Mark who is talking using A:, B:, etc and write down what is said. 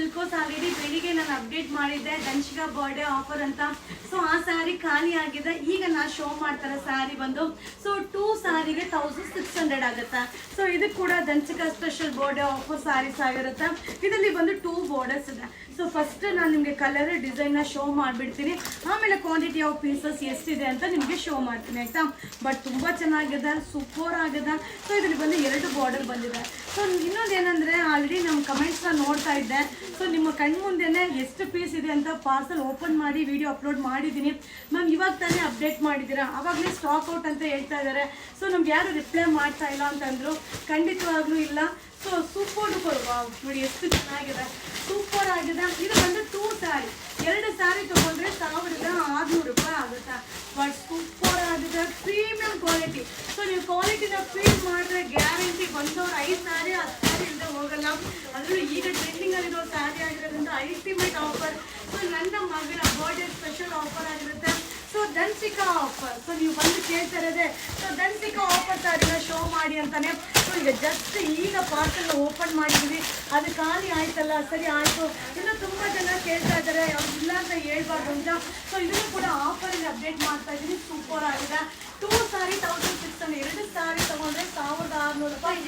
A: ಸಿಲ್ಕೋಸ್ already ಬೆಳಿಗ್ಗೆ ನಾನು update ಮಾಡಿದ್ದೆ ದಂಶಿಕಾ ಬರ್ಡೇ ಆಫರ್ ಅಂತ. ಸೊ ಆ ಸ್ಯಾರಿ ಖಾಲಿ ಆಗಿದೆ. ಈಗ ನಾ ಶೋ ಮಾಡ್ತಾರೆ ಸ್ಯಾರಿ ಬಂದು ಸೊ 2 ಸ್ಯಾರಿಗೆ 1600 ಆಗುತ್ತೆ. ಸೊ ಇದಕ್ಕೆ ಕೂಡ ದಂಶಿಕಾ ಸ್ಪೆಷಲ್ ಬರ್ಡೇ ಆಫರ್ ಸ್ಯಾರೀಸ್ ಆಗಿರುತ್ತೆ. ಇದರಲ್ಲಿ ಬಂದು 2 ಬಾರ್ಡರ್ಸ್ ಇದೆ. ಸೊ ಫಸ್ಟ್ ನಾನು ನಿಮಗೆ ಕಲರ್ ಡಿಸೈನ್ ನ ಶೋ ಮಾಡಿಬಿಡ್ತೀನಿ, ಆಮೇಲೆ ಕ್ವಾಂಟಿಟಿ ಆಫ್ ಪೀಸಸ್ ಎಷ್ಟಿದೆ ಅಂತ ನಿಮಗೆ ಶೋ ಮಾಡ್ತೀನಿ ಆಯ್ತಾ. ಬಟ್ ತುಂಬಾ ಚೆನ್ನಾಗಿದೆ, ಸೂಪರ್ ಆಗಿದೆ. ಸೊ ಇದರಲ್ಲಿ ಬಂದು 2 ಬಾರ್ಡರ್ ಬಂದಿದೆ. ಸೊ ಇನ್ನೊಂದೇನೆಂದರೆ ಆಲ್ರೆಡಿ ನಮ್ಮ ಕಮೆಂಟ್ಸ್ನ ನೋಡ್ತಾ ಇದ್ದೆ. ಸೊ ನಿಮ್ಮ ಕಣ್ಮುಂದೆನೇ ಎಷ್ಟು ಪೀಸ್ ಇದೆ ಅಂತ ಪಾರ್ಸಲ್ ಓಪನ್ ಮಾಡಿ ವಿಡಿಯೋ ಅಪ್ಲೋಡ್ ಮಾಡಿದ್ದೀನಿ. ಮ್ಯಾಮ್ ಇವಾಗ ತಾನೇ ಅಪ್ಡೇಟ್ ಮಾಡಿದ್ದೀರಾ, ಆವಾಗಲೇ ಸ್ಟಾಕ್ ಔಟ್ ಅಂತ ಹೇಳ್ತಾ ಇದ್ದಾರೆ. ಸೊ ನಮ್ಗೆ ಯಾರು ರಿಪ್ಲೈ ಮಾಡ್ತಾ ಇಲ್ಲ ಅಂತಂದ್ರು. ಖಂಡಿತವಾಗ್ಲೂ ಇಲ್ಲ. ಸೊ ಸೂಪರ್ ಡೂಪರ್ ನೋಡಿ ಎಷ್ಟು ಚೆನ್ನಾಗಿದೆ, ಸೂಪರ್ ಆಗಿದೆ. ಇದು ಬಂದು 2 ಸ್ಯಾರಿ, 2 ಸ್ಯಾರಿ ತೊಗೊಂಡ್ರೆ 1600 ರೂಪಾಯಿ ಆಗುತ್ತೆ. ಬಟ್ ಸೂಪರ್ ಆಗಿದೆ, ಪ್ರೀಮಿಯಂ ಕ್ವಾಲಿಟಿ. ಸೊ ನೀವು ಕ್ವಾಲಿಟಿನ ಫೀಲ್ ಮಾಡಿದ್ರೆ ಗ್ಯಾರಂಟಿ ಬಂದವ್ರು 5 ಸ್ಯಾರಿ 10 ಸ್ಯಾರಿ ಇಲ್ಲದೆ ಹೋಗಲ್ಲ. ಅದರಲ್ಲೂ ಈಗ ಟ್ರೆಂಡಿಂಗಲ್ಲಿರೋ ಸ್ಯಾರಿ ಆಗಿರೋದ್ರಿಂದ ಅಲ್ಟಿಮೇಟ್ ಆಫರ್. ಸೊ ನನ್ನ ಮಗಳ ಬರ್ಡೇ ಸ್ಪೆಷಲ್ ಆಫರ್ ಆಗಿರುತ್ತೆ. So Damshika offer. ಸೊ ನೀವು ಬಂದು ಕೇಳ್ತಾ ಇರೋದೆ ಸೊ ದಂಶಿಕಾ ಆಫರ್ ಸ್ಯಾರಿನ ಶೋ ಮಾಡಿ ಅಂತಾನೆ. ಸೊ ಈಗ ಜಸ್ಟ್ ಈಗ ಪಾರ್ಸಲ್ ಓಪನ್ ಮಾಡಿದ್ವಿ, ಅದು ಖಾಲಿ ಆಯ್ತಲ್ಲ, ಸರಿ ಆಯಿತು. ಇನ್ನು ತುಂಬ ಜನ ಕೇಳ್ತಾ ಇದ್ದಾರೆ, ಅವ್ರು ಇಲ್ಲ ಅಂತ ಹೇಳ್ಬಾರ್ದು ಅಂತ. ಸೊ ಇದನ್ನು ಕೂಡ ಆಫರಲ್ಲಿ ಅಪ್ಡೇಟ್ ಮಾಡ್ತಾ ಇದ್ದೀನಿ. ಸೂಪರ್ ಆಗಿದೆ. 2 ಸ್ಯಾರಿ 1600, 2 ಸ್ಯಾರಿ ತೊಗೊಂಡ್ರೆ 1600 ರೂಪಾಯಿ.